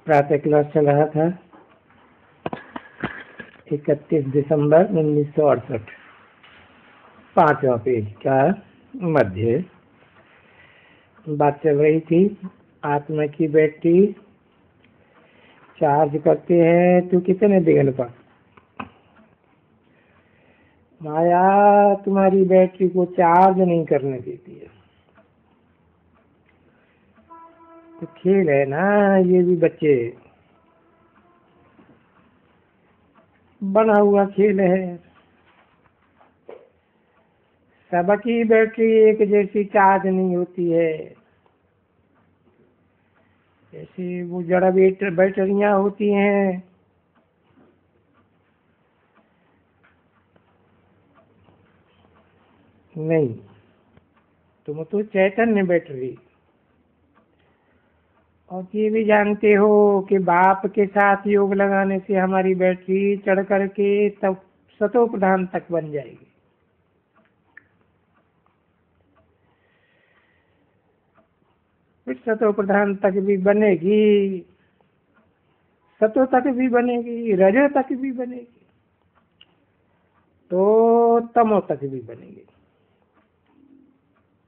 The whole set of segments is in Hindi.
प्रातः क्लास चल रहा था 31 दिसंबर 1968। 5वां पेज का मध्य। बात चल रही थी आत्मा की बैटरी चार्ज करते हैं तो कितने दिन पर। माया तुम्हारी बैटरी को चार्ज नहीं करने देती है। तो खेल है ना, ये भी बच्चे बना हुआ खेल है। सबकी बैटरी एक जैसी चार्ज नहीं होती है। जैसे वो जड़ा बैटरियां होती हैं, नहीं, तुम तो चैतन्य बैटरी। और ये भी जानते हो कि बाप के साथ योग लगाने से हमारी बैटरी चढ़ करके तब सतो प्रधान तक बन जाएगी। फिर सतो प्रधान तक भी बनेगी, सतो तक भी बनेगी, रजो तक भी बनेगी, तो तमो तक भी बनेगी।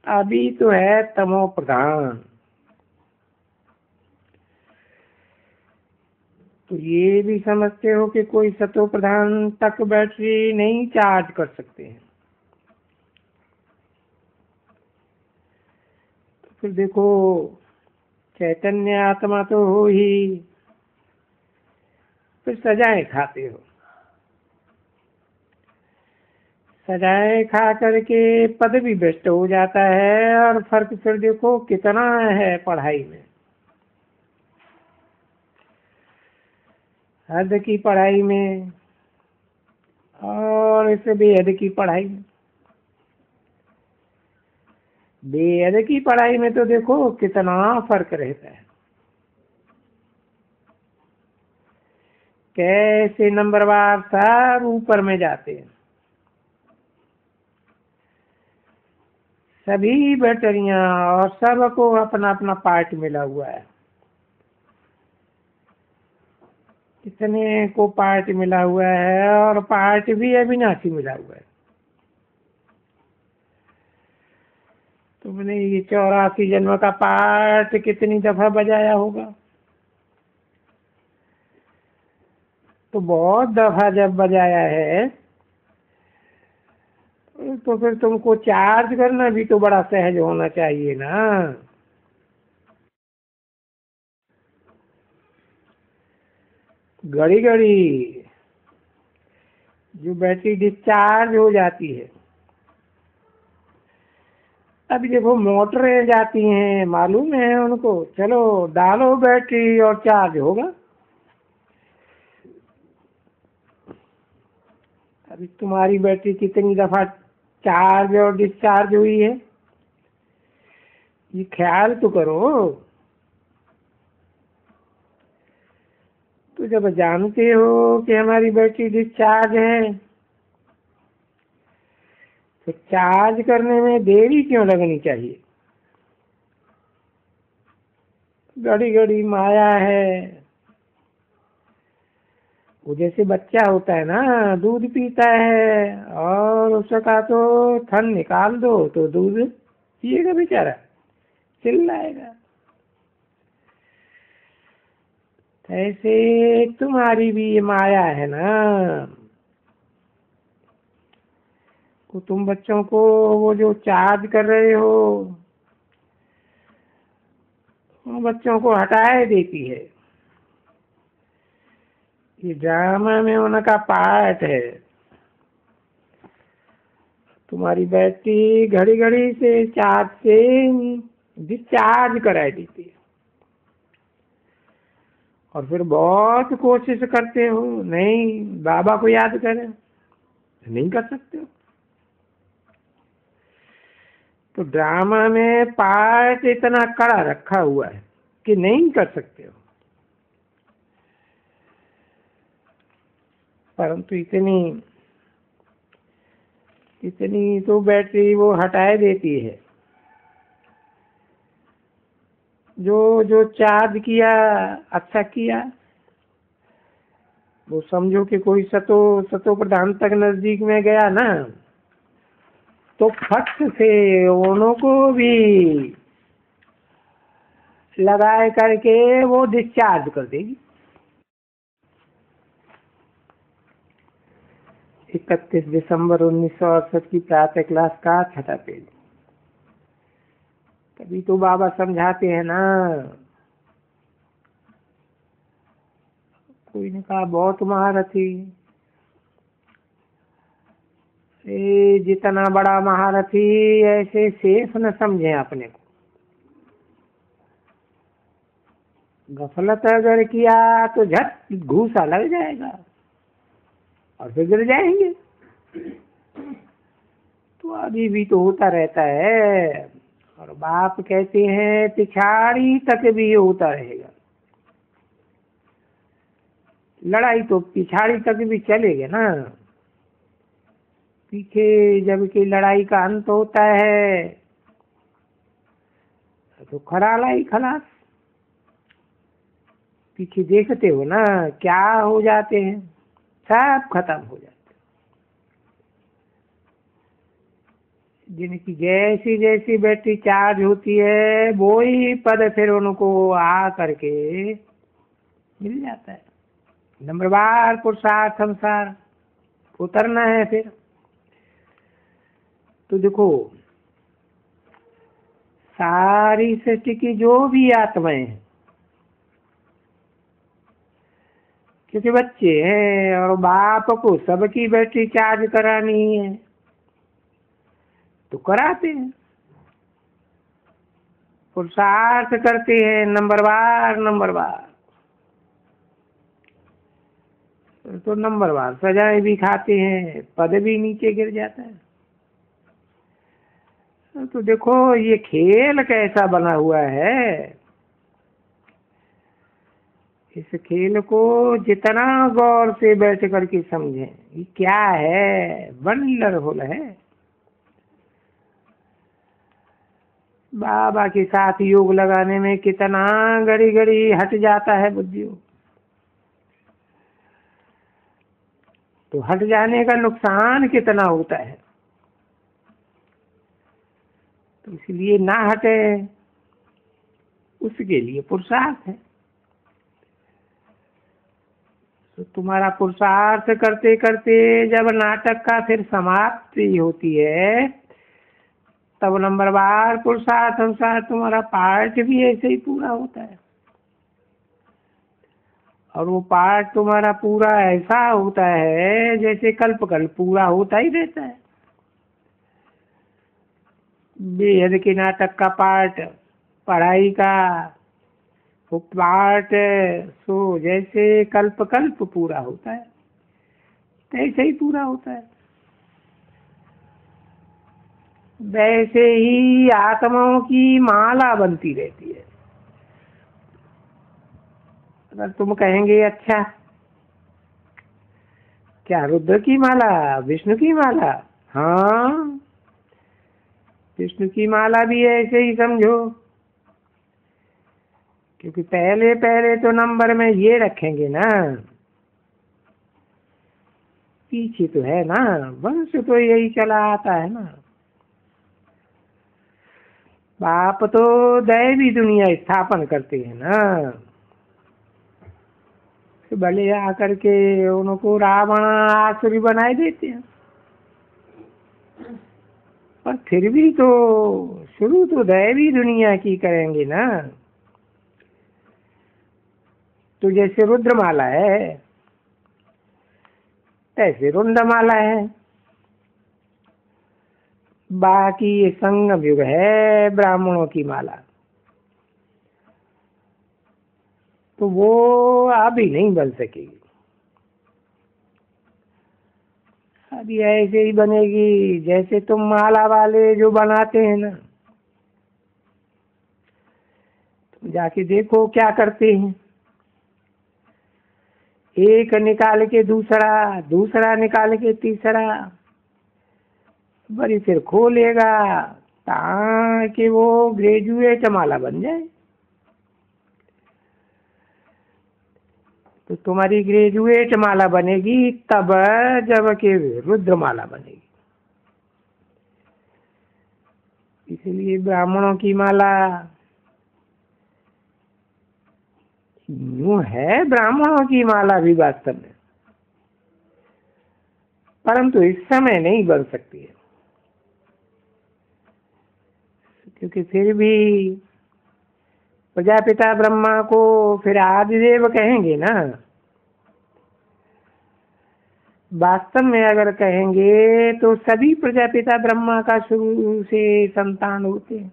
अभी तो है तमो प्रधान। तो ये भी समझते हो कि कोई सतो प्रधान तक बैटरी नहीं चार्ज कर सकते हैं। तो फिर देखो, चैतन्य आत्मा तो हो ही, फिर सजाएं खाते हो। सजाएं खा करके पद भी भ्रष्ट हो जाता है। और फर्क फिर देखो कितना है पढ़ाई में। हद की पढ़ाई में और इसे बेहद की पढ़ाई में। बेहद की पढ़ाई में तो देखो कितना फर्क रहता है। कैसे नंबरवार सब ऊपर में जाते हैं। सभी बैटरियां और सबको अपना अपना पार्ट मिला हुआ है। कितने को पार्ट मिला हुआ है, और पार्ट भी अविनाशी मिला हुआ है। तुमने ये 84 जन्म का पार्ट कितनी दफा बजाया होगा? तो बहुत दफा जब बजाया है तो फिर तुमको चार्ज करना भी तो बड़ा सहज होना चाहिए ना। घड़ी घड़ी जो बैटरी डिस्चार्ज हो जाती है। अभी देखो मोटरें जाती हैं, मालूम है उनको, चलो डालो बैटरी और चार्ज होगा। अभी तुम्हारी बैटरी कितनी दफा चार्ज और डिस्चार्ज हुई है, ये ख्याल तो करो। तो जब जानते हो कि हमारी बैटरी डिस्चार्ज है, तो चार्ज करने में देरी क्यों लगनी चाहिए? घड़ी घड़ी माया है। वो जैसे बच्चा होता है ना, दूध पीता है और उसका तो थन निकाल दो तो दूध पिएगा बेचारा, चिल्लाएगा। ऐसे तुम्हारी भी ये माया है ना। तो तुम बच्चों को वो जो चार्ज कर रहे हो, वो बच्चों को हटाए देती है। ये ड्रामा में उनका पार्ट है। तुम्हारी बैटरी घड़ी घड़ी से चार्ज से डिस्चार्ज कराई देती है। और फिर बहुत कोशिश करते हो, नहीं बाबा को याद करें, नहीं कर सकते हो। तो ड्रामा में पार्ट इतना कड़ा रखा हुआ है कि नहीं कर सकते हो। परंतु इतनी इतनी तो बैटरी वो हटाए देती है। जो जो चार्ज किया अच्छा किया, वो समझो कि कोई सतो प्रधान तक नजदीक में गया ना, तो फट से उन्हों को भी लगाए करके वो डिस्चार्ज कर देगी। 31 दिसंबर 1968 की प्रातः क्लास का 6था पेज। तभी तो बाबा समझाते हैं ना। कोई ने कहा बहुत महारथी, जितना बड़ा महारथी ऐसे सेफ न समझे अपने को। गफलत अगर किया तो झट घूसा लग जाएगा और फिर गिर जाएंगे। तो अभी भी तो होता रहता है, और बाप कहते हैं पिछाड़ी तक भी होता रहेगा। लड़ाई तो पिछाड़ी तक भी चलेगी ना। पीछे जबकि लड़ाई का अंत होता है तो खराला ही खलास। पीछे देखते हो ना क्या हो जाते हैं, सब खत्म हो जाते। जिनकी जैसी जैसी बैटरी चार्ज होती है वो ही पद फिर उनको आ करके मिल जाता है। नंबरवार पुरुषार्थ अनुसार उतरना है फिर। तो देखो सारी सृष्टि की जो भी आत्माएं हैं, क्योंकि बच्चे हैं और बाप को सबकी बैटरी चार्ज करानी है तो कराते हैं, पुरुषार्थ करते हैं नंबरवार। तो नंबरवार सजाएं भी खाते हैं, पद भी नीचे गिर जाता है। तो देखो ये खेल कैसा बना हुआ है। इस खेल को जितना गौर से बैठ करके समझें, ये क्या है, वंडरफुल है। बाबा के साथ योग लगाने में कितना घड़ी घड़ी हट जाता है बुद्धि। तो हट जाने का नुकसान कितना होता है। तो इसलिए ना हटे, उसके लिए पुरुषार्थ है। तो तुम्हारा पुरुषार्थ करते करते जब नाटक का फिर समाप्ति होती है तब नंबरवार पुरुषार्थ अनुसार तुम्हारा पार्ट भी ऐसे ही पूरा होता है। और वो पार्ट तुम्हारा पूरा ऐसा होता है जैसे कल्प कल्प पूरा होता ही रहता है। बेहद के नाटक का पार्ट, पढ़ाई का वो पार्ट सो जैसे कल्प कल्प पूरा होता है ऐसे ही पूरा होता है। वैसे ही आत्माओं की माला बनती रहती है। अगर तुम कहेंगे अच्छा क्या रुद्र की माला, विष्णु की माला, हाँ विष्णु की माला भी ऐसे ही समझो, क्योंकि पहले पहले तो नंबर में ये रखेंगे ना, पीछे तो है ना, वंश तो यही चला आता है ना। बाप तो दैवी दुनिया स्थापन करते हैं ना, तो भले आकर के उनको रावण आसुरी बनाए देते हैं, पर फिर भी तो शुरू तो दैवी दुनिया की करेंगे ना। तो जैसे रुद्रमाला है ऐसे रुंडमाला है, बाकी ये संगम युग है ब्राह्मणों की माला, तो वो अभी नहीं बन सकेगी। अभी ऐसे ही बनेगी जैसे तुम माला वाले जो बनाते हैं ना, तुम जाके देखो क्या करते हैं। एक निकाल के दूसरा, दूसरा निकाल के तीसरा, बड़ी फिर खोलेगा ताकि वो ग्रेजुएट माला बन जाए। तो तुम्हारी ग्रेजुएट माला बनेगी तब, जब कि रुद्र माला बनेगी। इसलिए ब्राह्मणों की माला यूं है, ब्राह्मणों की माला भी वास्तव में, परंतु इस समय नहीं बन सकती है, क्योंकि फिर भी प्रजापिता ब्रह्मा को फिर आदिदेव कहेंगे ना। वास्तव में अगर कहेंगे तो सभी प्रजापिता ब्रह्मा का शुरू से संतान होते हैं।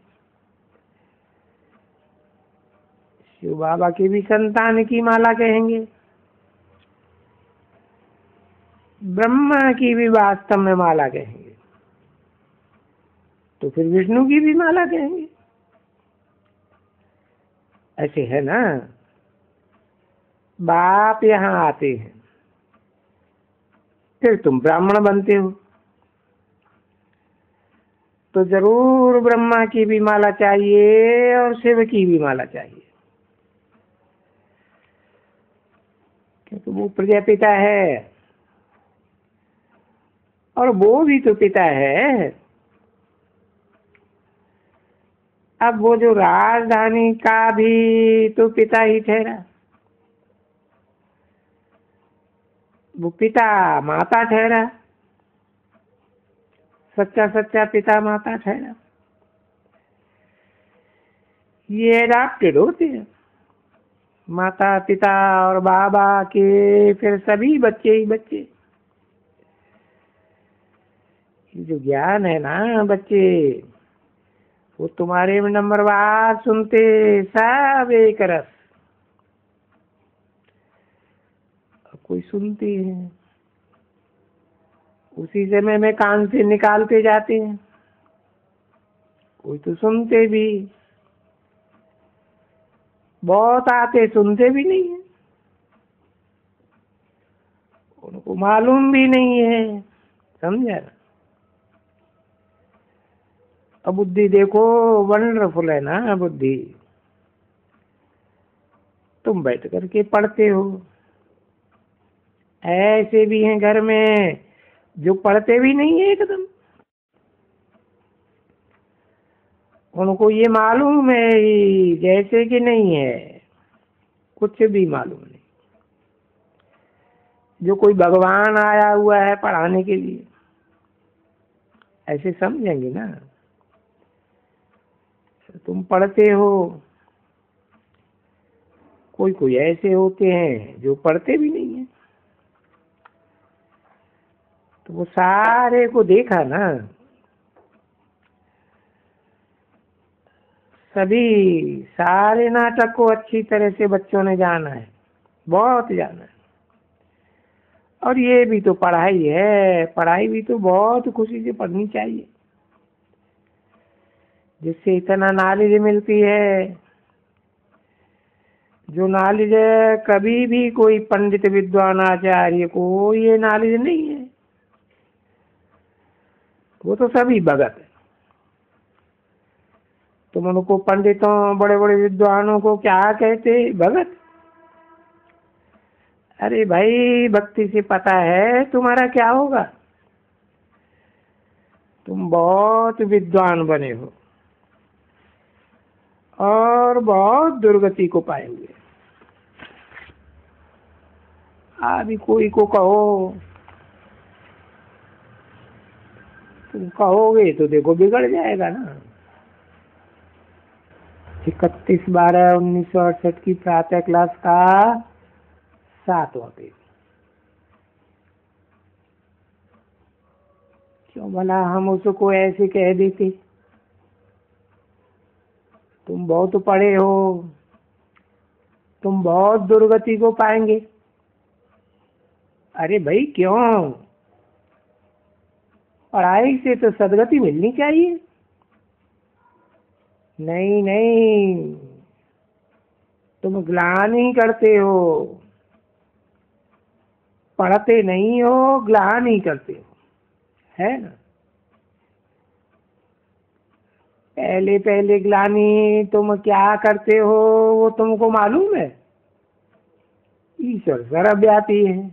शिव बाबा की भी संतान की माला कहेंगे, ब्रह्मा की भी वास्तव में माला कहेंगे, तो फिर विष्णु की भी माला कहेंगे। ऐसे है ना, बाप यहाँ आते हैं, फिर तुम ब्राह्मण बनते हो, तो जरूर ब्रह्मा की भी माला चाहिए और शिव की भी माला चाहिए, क्योंकि वो प्रजापिता है और वो भी तो पिता है। अब वो जो राजधानी का भी तो पिता ही ठहरा, वो पिता माता ठहरा, सच्चा सच्चा पिता माता ठहरा। ये एडाप्टेड होते हैं, माता पिता और बाबा के फिर सभी बच्चे ही बच्चे। जो ज्ञान है ना बच्चे, वो तुम्हारे नंबरवार सुनते सब एक रस, कोई सुनते हैं उसी समय में कान से निकालते जाते हैं, कोई तो सुनते भी, बहुत आते सुनते भी नहीं है, उनको मालूम भी नहीं है। समझा? अब बुद्धि देखो, वंडरफुल है ना बुद्धि। तुम बैठ करके पढ़ते हो, ऐसे भी हैं घर में जो पढ़ते भी नहीं है एकदम, उनको ये मालूम है जैसे कि नहीं है, कुछ भी मालूम नहीं। जो कोई भगवान आया हुआ है पढ़ाने के लिए, ऐसे समझेंगे ना। तुम पढ़ते हो, कोई कोई ऐसे होते हैं जो पढ़ते भी नहीं है, तो वो सारे को देखा ना, सभी सारे नाटक को अच्छी तरह से बच्चों ने जाना है, बहुत जाना है। और ये भी तो पढ़ाई है, पढ़ाई भी तो बहुत खुशी से पढ़नी चाहिए, जिससे इतना नॉलेज मिलती है, जो नॉलेज कभी भी कोई पंडित विद्वान आचार्य को ये नॉलेज नहीं है, वो तो सभी भगत है। तुम उनको पंडितों बड़े बड़े विद्वानों को क्या कहते? भगत। अरे भाई, भक्ति से पता है तुम्हारा क्या होगा, तुम बहुत विद्वान बने हो और बहुत दुर्गति को पाएंगे। अभी कोई को कहो, तुम कहोगे तो देखो बिगड़ जाएगा ना। 31/12/1968 की प्रातः क्लास का 7वां पेज। क्यों भला हम उसको ऐसे कह देते, तुम बहुत पढ़े हो, तुम बहुत दुर्गति को पाएंगे। अरे भाई क्यों, पढ़ाई से तो सदगति मिलनी चाहिए। नहीं नहीं, तुम ग्लानि करते हो, पढ़ते नहीं हो, ग्लानि करते हो, है ना। पहले पहले ग्लानि तुम क्या करते हो वो तुमको मालूम है? ईश्वर सर्वव्यापी है।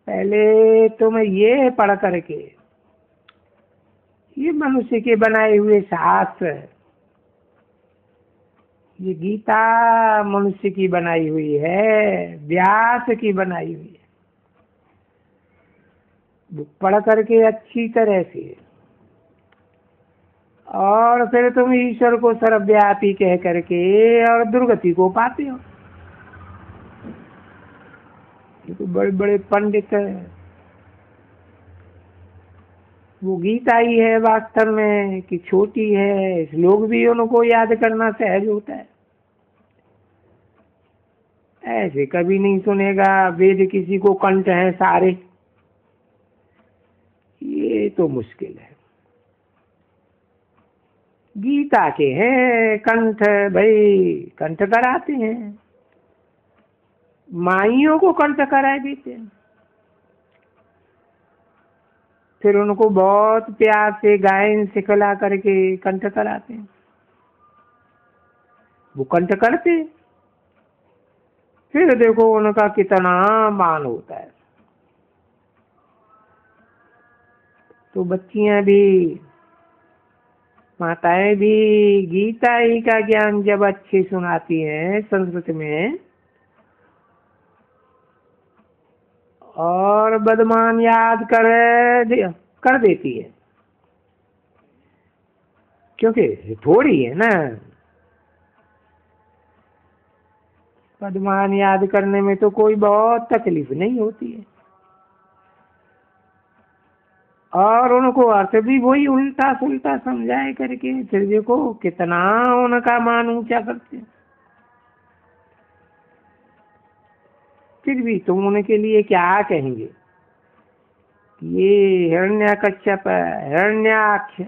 पहले तुम ये पढ़ करके, ये मनुष्य के बनाए हुए शास्त्र, ये गीता मनुष्य की बनाई हुई है, व्यास की बनाई हुई है। वो पढ़ करके अच्छी तरह से, और फिर तुम ईश्वर को सर्वव्यापी कह करके और दुर्गति को पाते हो। ये तो बड़े बड़े पंडित हैं। वो गीता ही है वास्तव में कि छोटी है, श्लोक भी उनको याद करना सहज होता है। ऐसे कभी नहीं सुनेगा वेद किसी को कंठ है सारे, ये तो मुश्किल है। गीता के हैं कंठ, भाई कंठ कराते हैं, माइयों को कंठ करा देते हैं, फिर उनको बहुत प्यार से गायन सिखला करके कंठ कराते हैं। वो कंठ करते, फिर देखो उनका कितना मान होता है। तो बच्चियां भी, माताएं भी गीता ही का ज्ञान जब अच्छे सुनाती हैं संस्कृत में, और बदमान याद कर देती है, क्योंकि थोड़ी है ना। पदमान याद करने में तो कोई बहुत तकलीफ नहीं होती है, और उनको अर्थ भी वही उल्टा सुल्टा समझाए करके फिर देखो कितना उनका मान ऊंचा करते हैं। फिर भी तुम उनके लिए क्या कहेंगे? ये हिरण्यकश्यप, हिरण्याक्ष,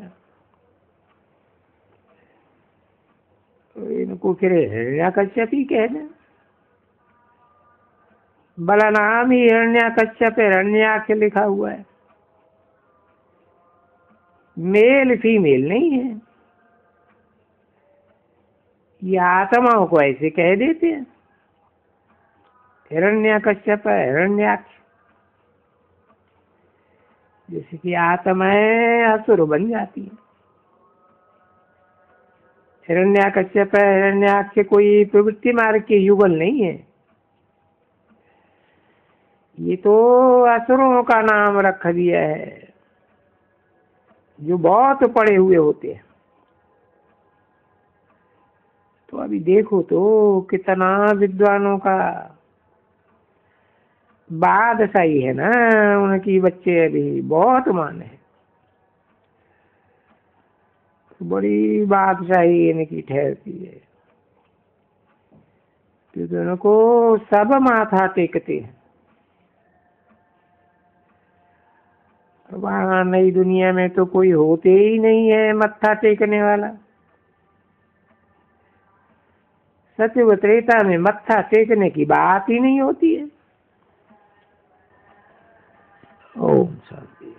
इनको फिर हिरण्यकश्यप ही कहना। बलराम ही हिरण्यकश्यप, हिरण्याक्ष लिखा हुआ है, मेल फीमेल नहीं है। ये आत्माओं को ऐसे कह देते हैं हिरण्यकश्यप, हिरण्याक्ष, जैसे कि आत्माएं असुर बन जाती है। हिरण्यकश्यप, हिरण्याक्ष कोई प्रवृत्ति मार्ग के युगल नहीं है, ये तो असुरों का नाम रख दिया है, जो बहुत पढ़े हुए होते हैं। तो अभी देखो तो कितना विद्वानों का बादशाही है ना, उनकी बच्चे अभी बहुत मान है, बड़ी बादशाही इनकी ठहरती है। तो उनको सब माथा टेकते हैं। वहां नई दुनिया में तो कोई होते ही नहीं है मत्था टेकने वाला। सत्य त्रेता में मत्था टेकने की बात ही नहीं होती है। ओम शांति।